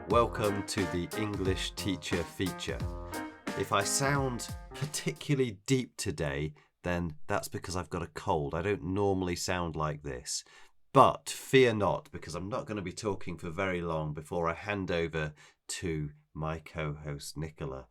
Welcome to the English Teacher Feature. If I sound particularly deep today, then that's because I've got a cold. I don't normally sound like this. But fear not, because I'm not going to be talking for very long before I hand over to my co-host Nicola.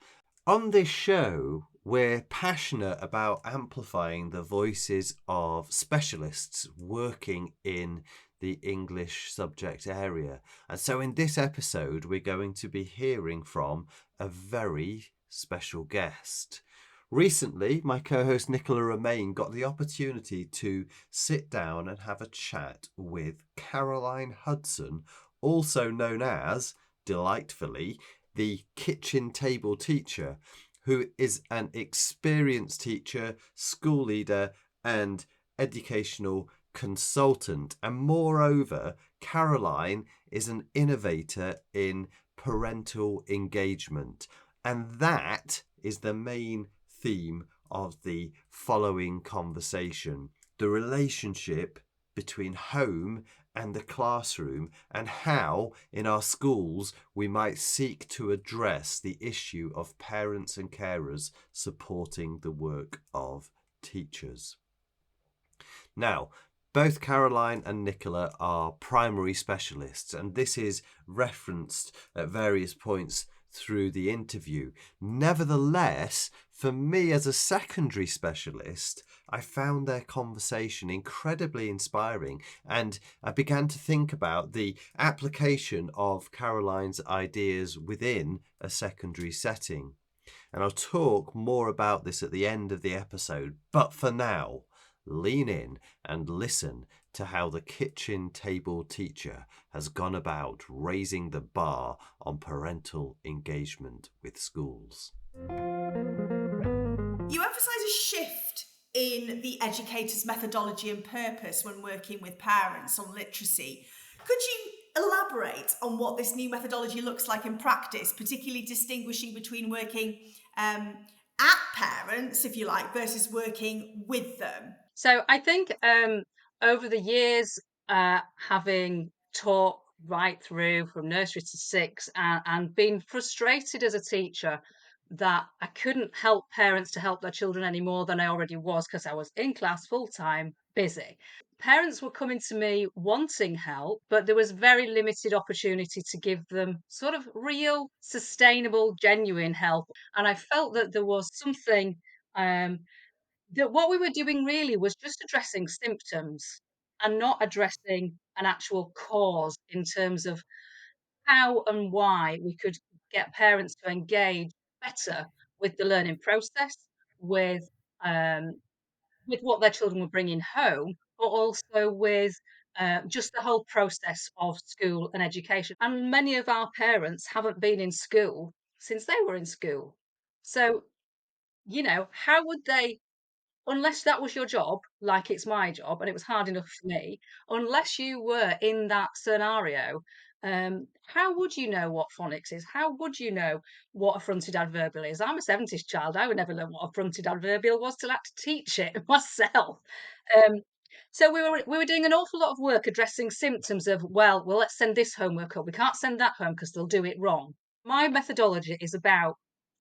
On this show, we're passionate about amplifying the voices of specialists working in the English subject area. And so in this episode, we're going to be hearing from a very special guest. Recently, my co-host Nicola Romaine got the opportunity to sit down and have a chat with Caroline Hudson, also known as, delightfully, the kitchen table teacher, who is an experienced teacher, school leader, and educational consultant. And moreover, Caroline is an innovator in parental engagement. And that is the main theme of the following conversation: the relationship between home and the classroom, and how in our schools we might seek to address the issue of parents and carers supporting the work of teachers. Now, both Caroline and Nicola are primary specialists, and this is referenced at various points through the interview. Nevertheless, for me as a secondary specialist, I found their conversation incredibly inspiring, and I began to think about the application of Caroline's ideas within a secondary setting. And I'll talk more about this at the end of the episode, but for now, lean in and listen to how the kitchen table teacher has gone about raising the bar on parental engagement with schools. You emphasise a shift in the educator's methodology and purpose when working with parents on literacy. Could you elaborate on what this new methodology looks like in practice, particularly distinguishing between working at parents, if you like, versus working with them? So I think over the years, having taught right through from nursery to six and been frustrated as a teacher that I couldn't help parents to help their children any more than I already was because I was in class full time, busy. Parents were coming to me wanting help, but there was very limited opportunity to give them sort of real, sustainable, genuine help. And I felt that there was something that what we were doing really was just addressing symptoms and not addressing an actual cause in terms of how and why we could get parents to engage better with the learning process, with um, with what their children were bringing home, but also with just the whole process of school and education. And many of our parents haven't been in school since they were in school, so how would they, unless that was your job, like it's my job, and it was hard enough for me, unless you were in that scenario, how would you know what phonics is? How would you know what a fronted adverbial is? I'm a 70s child. I would never learn what a fronted adverbial was till I had to teach it myself. Um, so we were doing an awful lot of work addressing symptoms of, well, let's send this homework up. We can't send that home because they'll do it wrong. My methodology is about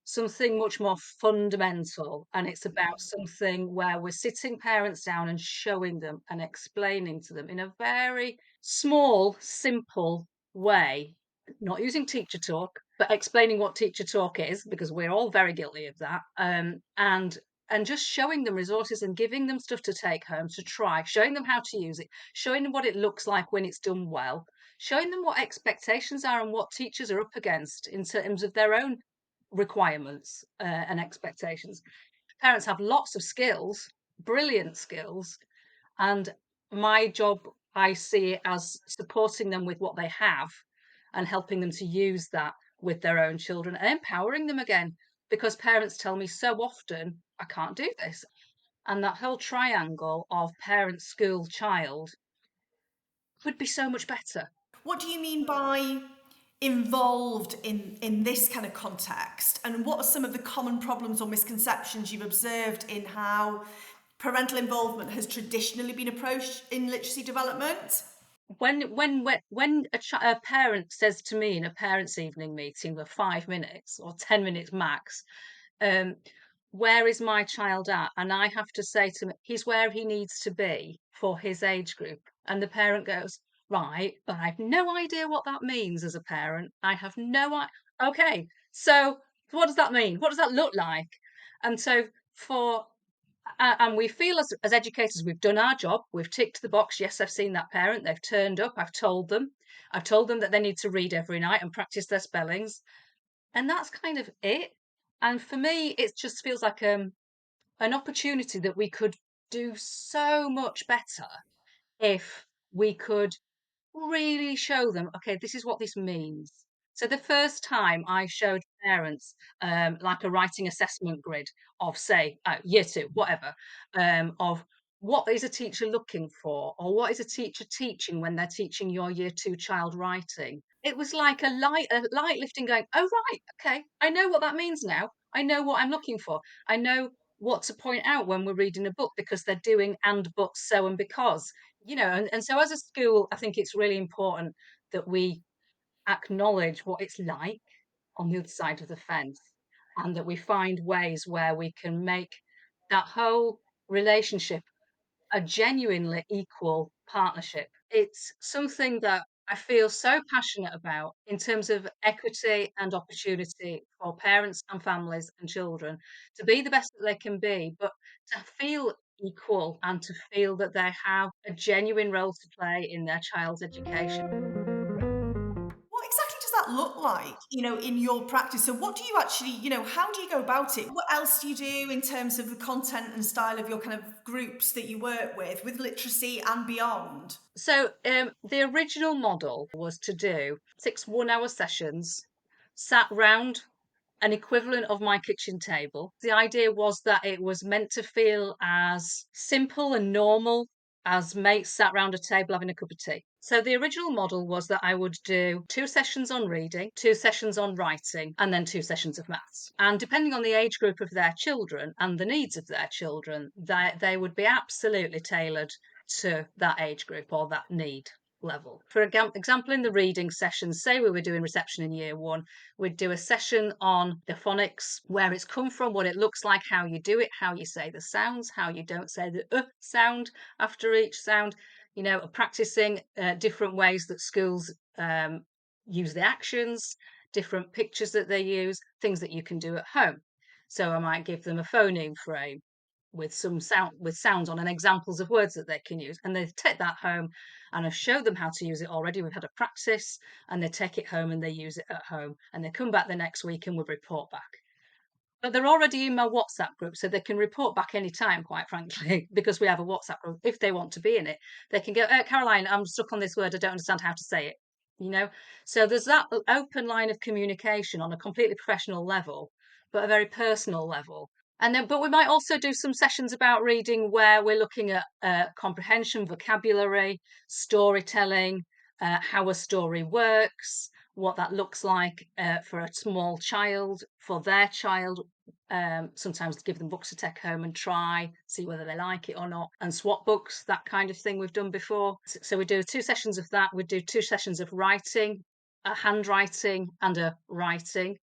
something much more fundamental, and it's about something where we're sitting parents down and showing them and explaining to them in a very small, simple way, not using teacher talk, but explaining what teacher talk is, because we're all very guilty of that, and just showing them resources and giving them stuff to take home to try, showing them how to use it, showing them what it looks like when it's done well, showing them what expectations are and what teachers are up against in terms of their own requirements and expectations. Parents have lots of skills, brilliant skills, and my job, I see it as supporting them with what they have and helping them to use that with their own children and empowering them again, because parents tell me so often, I can't do this. And that whole triangle of parent, school, child could be so much better. What do you mean by involved in this kind of context? And what are some of the common problems or misconceptions you've observed in how parental involvement has traditionally been approached in literacy development? when a parent says to me in a parents' evening meeting for 5 minutes or 10 minutes max, um, where is my child at? And I have to say to him, he's where he needs to be for his age group. And the parent goes, right, but I've no idea what that means as a parent. I have no idea. Okay, so what does that mean? What does that look like? And so for and we feel as educators we've done our job, we've ticked the box. Yes, I've seen that parent, they've turned up, I've told them that they need to read every night and practice their spellings, and that's kind of it. And for me, it just feels like an opportunity that we could do so much better if we could really show them, okay, this is what this means. So the first time I showed parents like a writing assessment grid of, say, year two, whatever, of what is a teacher looking for, or what is a teacher teaching when they're teaching your year two child writing. It was like a light lifting, going, oh right, okay, I know what that means now. I know what I'm looking for. I know what to point out when we're reading a book because they're doing and but so and because, and so as a school, I think it's really important that we acknowledge what it's like on the other side of the fence, and that we find ways where we can make that whole relationship a genuinely equal partnership. It's something that I feel so passionate about in terms of equity and opportunity for parents and families and children to be the best that they can be, but to feel equal and to feel that they have a genuine role to play in their child's education. What exactly does that look like, in your practice? So what do you actually, how do you go about it? What else do you do in terms of the content and style of your kind of groups that you work with literacy and beyond? So, the original model was to do 6 1-hour sessions, sat round an equivalent of my kitchen table. The idea was that it was meant to feel as simple and normal as mates sat round a table having a cup of tea. So the original model was that I would do 2 sessions on reading, 2 sessions on writing, and then 2 sessions of maths. And depending on the age group of their children and the needs of their children, they would be absolutely tailored to that age group or that need level. For example, in the reading sessions, say we were doing reception in year one, we'd do a session on the phonics, where it's come from, what it looks like, how you do it, how you say the sounds, how you don't say the sound after each sound, practicing different ways that schools use the actions, different pictures that they use, things that you can do at home. So I might give them a phoneme frame with some sounds on and examples of words that they can use, and they take that home, and I've showed them how to use it already. We've had a practice, and they take it home and they use it at home, and they come back the next week and we report back. But they're already in my WhatsApp group, so they can report back anytime, quite frankly, because we have a WhatsApp group. If they want to be in it, they can go, Caroline, I'm stuck on this word, I don't understand how to say it. So there's that open line of communication on a completely professional level, but a very personal level. And then, but we might also do some sessions about reading where we're looking at comprehension, vocabulary, storytelling, how a story works, what that looks like for a small child, for their child. Sometimes give them books to take home and try, see whether they like it or not, and swap books, that kind of thing we've done before. So we do 2 sessions of that. We do 2 sessions of writing, a handwriting and a writing.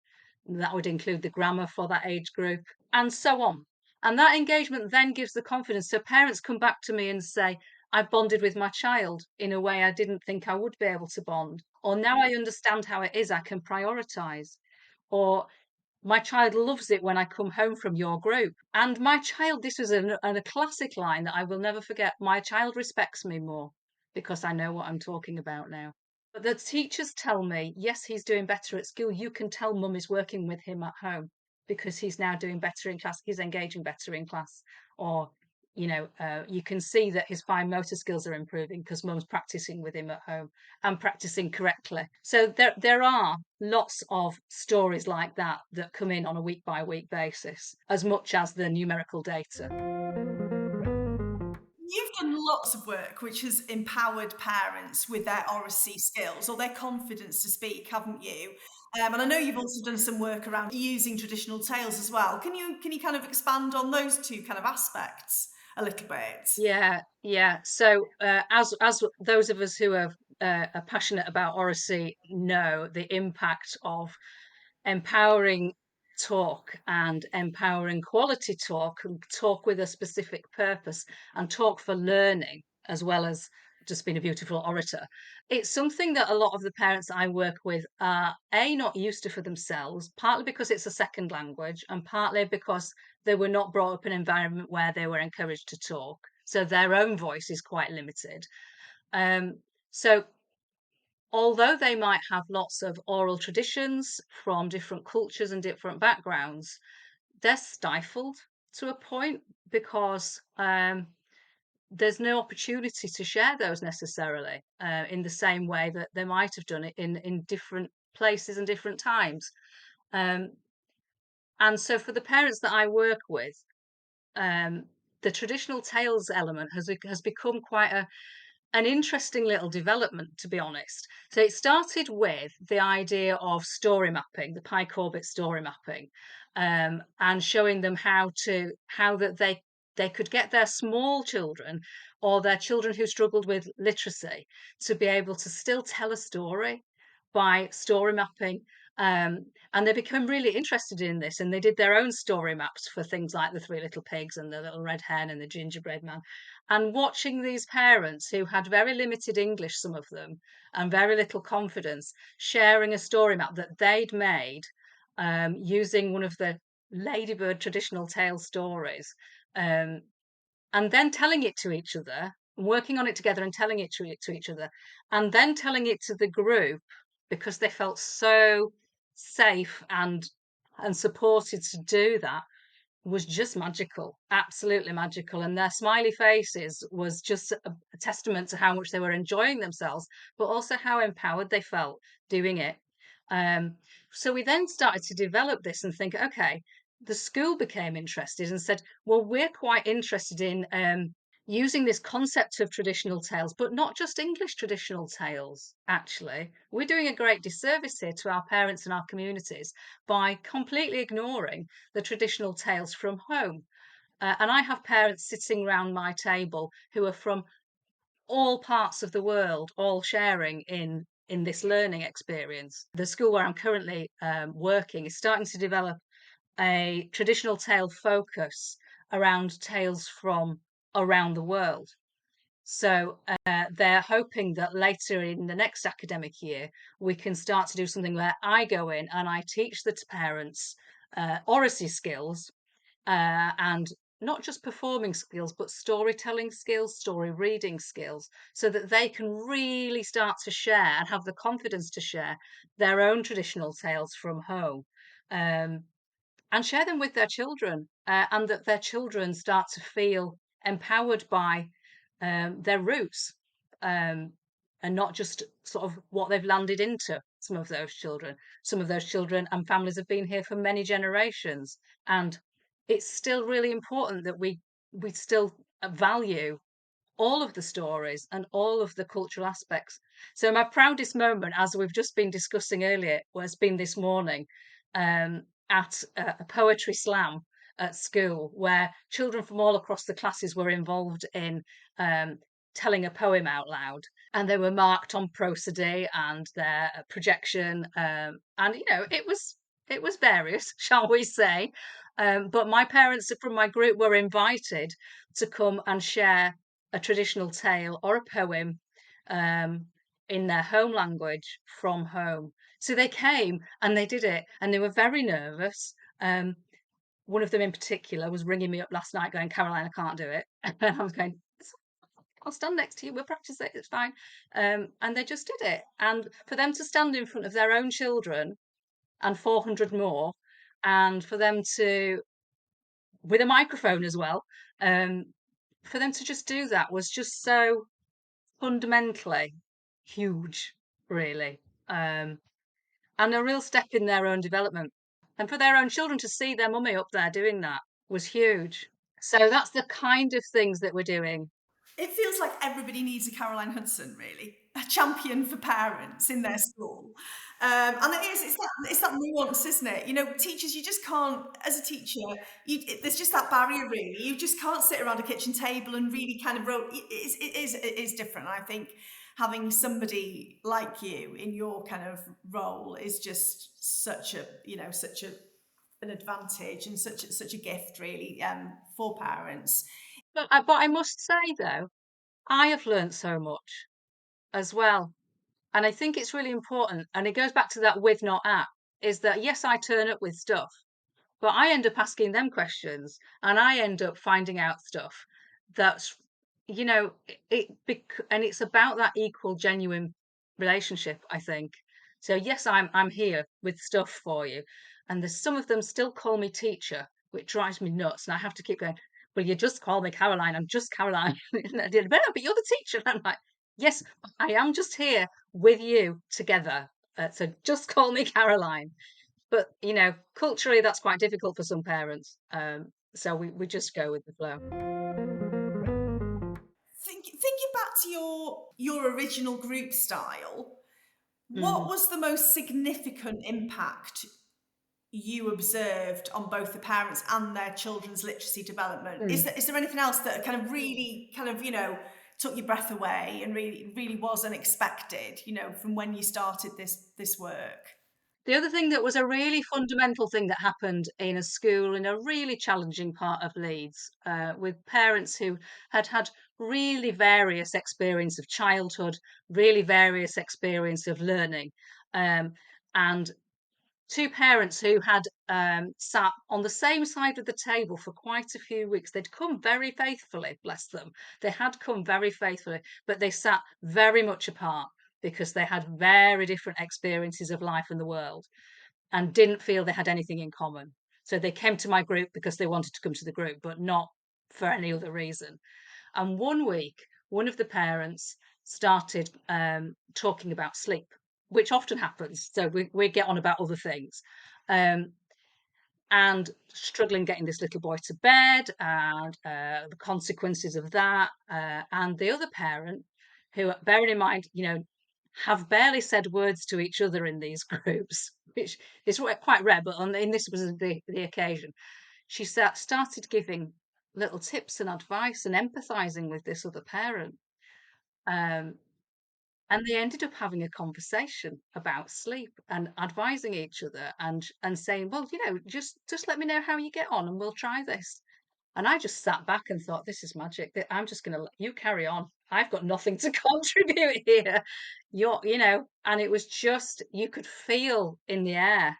That would include the grammar for that age group, and so on. And that engagement then gives the confidence. So parents come back to me and say, I've bonded with my child in a way I didn't think I would be able to bond. Or now I understand how it is, I can prioritize. Or my child loves it when I come home from your group. And my child, this was a classic line that I will never forget. My child respects me more because I know what I'm talking about now. But the teachers tell me, yes, he's doing better at school. You can tell mum is working with him at home because he's now doing better in class. He's engaging better in class. Or, you can see that his fine motor skills are improving because mum's practicing with him at home and practicing correctly. So there are lots of stories like that that come in on a week by week basis, as much as the numerical data. You've done lots of work which has empowered parents with their oracy skills or their confidence to speak, haven't you? And I know you've also done some work around using traditional tales as well. Can you kind of expand on those two kind of aspects a little bit. Yeah. So, as those of us who are passionate about oracy know, the impact of empowering talk and empowering quality talk, and talk with a specific purpose, and talk for learning as well as just being a beautiful orator. It's something that a lot of the parents I work with are not used to for themselves, partly because it's a second language and partly because they were not brought up in an environment where they were encouraged to talk, so their own voice is quite limited. So although they might have lots of oral traditions from different cultures and different backgrounds, they're stifled to a point because there's no opportunity to share those necessarily in the same way that they might have done it in different places and different times. Um, and so for the parents that I work with, um, the traditional tales element has become quite an interesting little development, to be honest. So it started with the idea of story mapping, the Pie Corbett story mapping, and showing them how that they could get their small children or their children who struggled with literacy to be able to still tell a story by story mapping. And they became really interested in this, and they did their own story maps for things like the Three Little Pigs and the Little Red Hen and the Gingerbread Man. And watching these parents who had very limited English, some of them, and very little confidence, sharing a story map that they'd made using one of the Ladybird traditional tale stories, um, and then telling it to each other, working on it together and telling it to each other, and then telling it to the group because they felt so safe and supported to do that, was just magical, absolutely magical. And their smiley faces was just a testament to how much they were enjoying themselves, but also how empowered they felt doing it. Um, so we then started to develop this and think, okay, the school became interested and said, well, we're quite interested in using this concept of traditional tales, but not just English traditional tales, actually. We're doing a great disservice here to our parents and our communities by completely ignoring the traditional tales from home. And I have parents sitting around my table who are from all parts of the world, all sharing in this learning experience. The school where I'm currently working is starting to develop a traditional tale focus around tales from around the world. So they're hoping that later in the next academic year, we can start to do something where I go in and I teach the parents oracy skills, and not just performing skills, but storytelling skills, story reading skills, so that they can really start to share and have the confidence to share their own traditional tales from home. Um, and share them with their children, and that their children start to feel empowered by their roots, um, and not just sort of what they've landed into. Some of those children and families have been here for many generations, and it's still really important that we still value all of the stories and all of the cultural aspects. So my proudest moment, as we've just been discussing earlier, has been this morning at a poetry slam at school, where children from all across the classes were involved in telling a poem out loud, and they were marked on prosody and their projection, and it was various, shall we say. But my parents from my group were invited to come and share a traditional tale or a poem um, in their home language from home. So they came and they did it, and they were very nervous. One of them in particular was ringing me up last night going, Caroline, I can't do it. And I was going, I'll stand next to you, we'll practice it, it's fine. And they just did it. And for them to stand in front of their own children and 400 more, and for them to, with a microphone as well, um, for them to just do that was just so fundamentally huge, really, and a real step in their own development. And for their own children to see their mummy up there doing that was huge. So that's the kind of things that we're doing. It feels like everybody needs a Caroline Hudson, really. a champion for parents in their school. And it's that nuance, isn't it? You know, teachers, you just can't, as a teacher, there's just that barrier really. You just can't sit around a kitchen table and really kind of roll. It is different. I think having somebody like you in your kind of role is just such a, you know, such a an advantage and such a gift really for parents. But I must say though, I have learnt so much as well. And I think it's really important. And it goes back to that with not at, is that yes, I turn up with stuff, but I end up asking them questions and I end up finding out stuff that's, you know, and it's about that equal, genuine relationship, I think. So yes, I'm here with stuff for you. And there's some of them still call me teacher, which drives me nuts. And I have to keep going, well, you just call me Caroline. I'm just Caroline. And I did, but you're the teacher. And I'm like, yes, I am just here with you together. So just call me Caroline. But, you know, culturally, that's quite difficult for some parents. So we just go with the flow. Thinking back to your original group style, what Mhm. was the most significant impact you observed on both the parents and their children's literacy development? Mm. Is there anything else that kind of really kind of, you know, took your breath away and really was unexpected, you know, from when you started this work? The other thing that was a really fundamental thing that happened in a school in a really challenging part of Leeds, with parents who had had really various experience of childhood, really various experience of learning, um, and two parents who had sat on the same side of the table for quite a few weeks. They'd come very faithfully, bless them. They had come very faithfully, but they sat very much apart because they had very different experiences of life and the world and didn't feel they had anything in common. So they came to my group because they wanted to come to the group, but not for any other reason. And one week, one of the parents started talking about sleep, which often happens. So we get on about other things. Um, and struggling getting this little boy to bed and the consequences of that. And the other parent, who, bearing in mind, you know, have barely said words to each other in these groups, which is quite rare, but in this was the occasion. She started giving little tips and advice and empathizing with this other parent. Um, and they ended up having a conversation about sleep and advising each other and saying, well, you know, just let me know how you get on and we'll try this. And I just sat back and thought, this is magic. I'm just going to let you carry on. I've got nothing to contribute here. You know, and it was just, you could feel in the air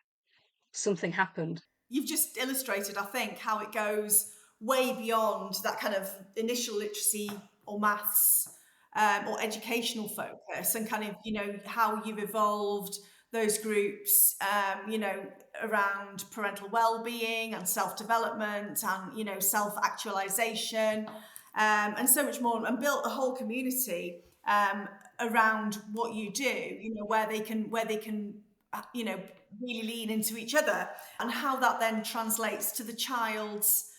something happened. You've just illustrated, I think, how it goes way beyond that kind of initial literacy or maths or educational focus, and kind of, you know, how you've evolved those groups, you know, around parental well-being and self-development and, you know, self-actualization, and so much more, and built a whole community around what you do, you know, where they can you know, really lean into each other, and how that then translates to the child's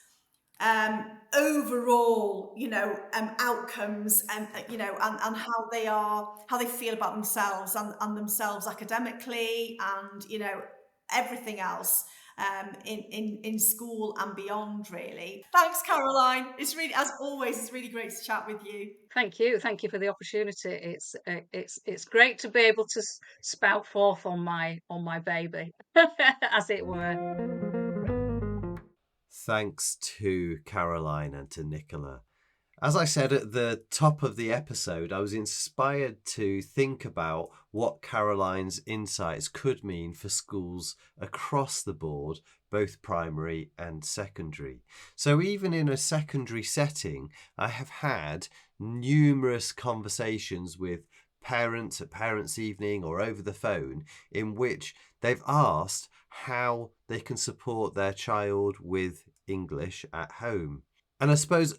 overall, you know, outcomes, and you know, and how they feel about themselves and themselves academically, and you know, everything else in school and beyond. Really, thanks, Caroline. It's really, as always, it's really great to chat with you. Thank you for the opportunity. It's great to be able to spout forth on my baby, as it were. Thanks to Caroline and to Nicola. As I said at the top of the episode, I was inspired to think about what Caroline's insights could mean for schools across the board, both primary and secondary. So even in a secondary setting, I have had numerous conversations with parents at parents' evening or over the phone in which they've asked how they can support their child with English at home. And I suppose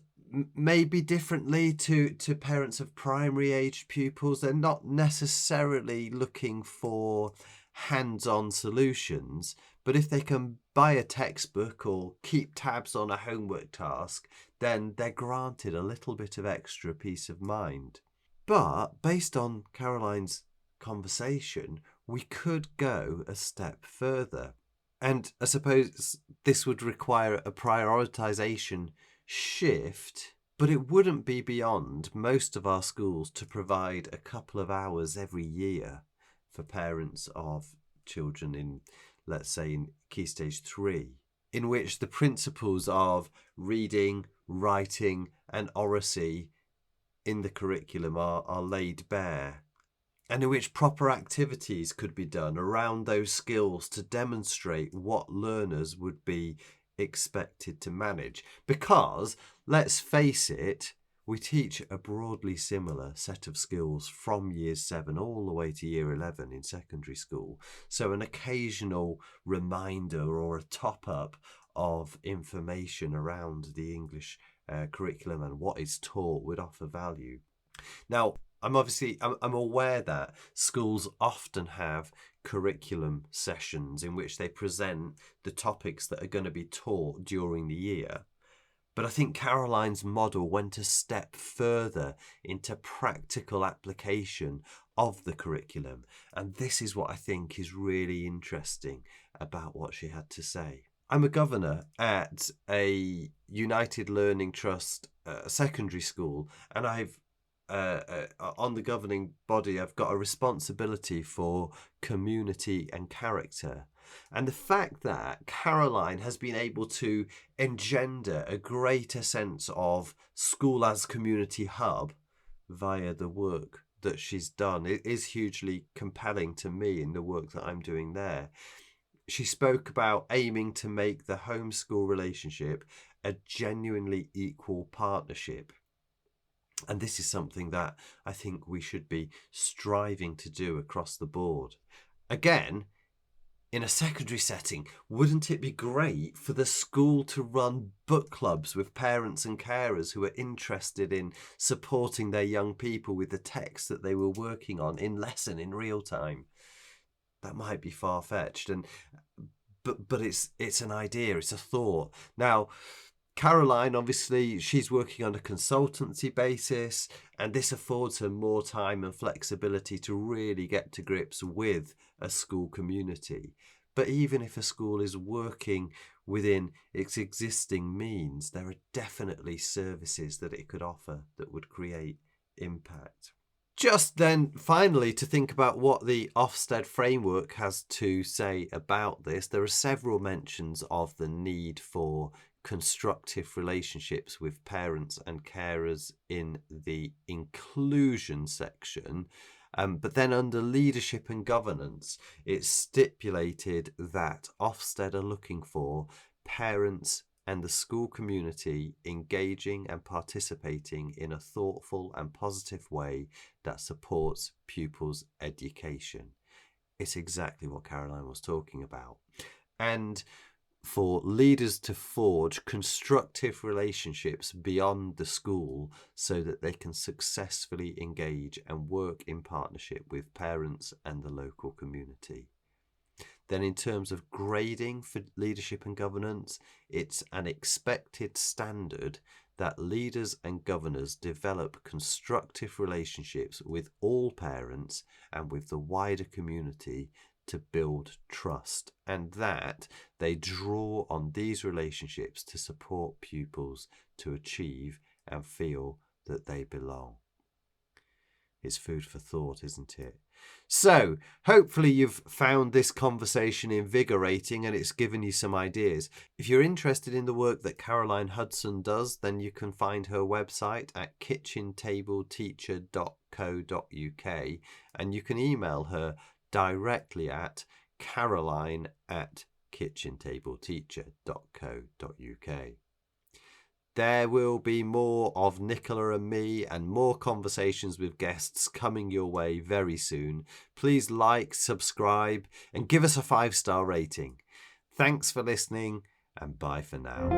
maybe differently to parents of primary aged pupils, they're not necessarily looking for hands-on solutions, but if they can buy a textbook or keep tabs on a homework task, then they're granted a little bit of extra peace of mind. But based on Caroline's conversation, we could go a step further. And I suppose this would require a prioritisation shift, but it wouldn't be beyond most of our schools to provide a couple of hours every year for parents of children in, let's say, in Key Stage 3, in which the principles of reading, writing and oracy in the curriculum are laid bare, and in which proper activities could be done around those skills to demonstrate what learners would be expected to manage. Because, let's face it, we teach a broadly similar set of skills from year 7 all the way to year 11 in secondary school. So an occasional reminder or a top-up of information around the English curriculum and what is taught would offer value. Now, I'm aware that schools often have curriculum sessions in which they present the topics that are going to be taught during the year. But I think Caroline's model went a step further into practical application of the curriculum. And this is what I think is really interesting about what she had to say. I'm a governor at a United Learning Trust secondary school, and I've on the governing body, I've got a responsibility for community and character. And the fact that Caroline has been able to engender a greater sense of school as community hub via the work that she's done, it is hugely compelling to me in the work that I'm doing there. She spoke about aiming to make the homeschool relationship a genuinely equal partnership. And this is something that I think we should be striving to do across the board. Again, in a secondary setting, wouldn't it be great for the school to run book clubs with parents and carers who are interested in supporting their young people with the text that they were working on in lesson in real time? That might be far-fetched, but it's an idea, it's a thought. Now, Caroline, obviously, she's working on a consultancy basis, and this affords her more time and flexibility to really get to grips with a school community. But even if a school is working within its existing means, there are definitely services that it could offer that would create impact. Just then, finally, to think about what the Ofsted framework has to say about this, there are several mentions of the need for constructive relationships with parents and carers in the inclusion section. But then under leadership and governance, it's stipulated that Ofsted are looking for parents and the school community engaging and participating in a thoughtful and positive way that supports pupils' education. It's exactly what Caroline was talking about. And for leaders to forge constructive relationships beyond the school so that they can successfully engage and work in partnership with parents and the local community. Then in terms of grading for leadership and governance, it's an expected standard that leaders and governors develop constructive relationships with all parents and with the wider community to build trust, and that they draw on these relationships to support pupils to achieve and feel that they belong. It's food for thought, isn't it? So, hopefully you've found this conversation invigorating and it's given you some ideas. If you're interested in the work that Caroline Hudson does, then you can find her website at kitchentableteacher.co.uk, and you can email her directly at caroline@kitchentableteacher.co.uk. There will be more of Nicola and me and more conversations with guests coming your way very soon. Please like, subscribe, and give us a 5-star rating. Thanks for listening, and bye for now.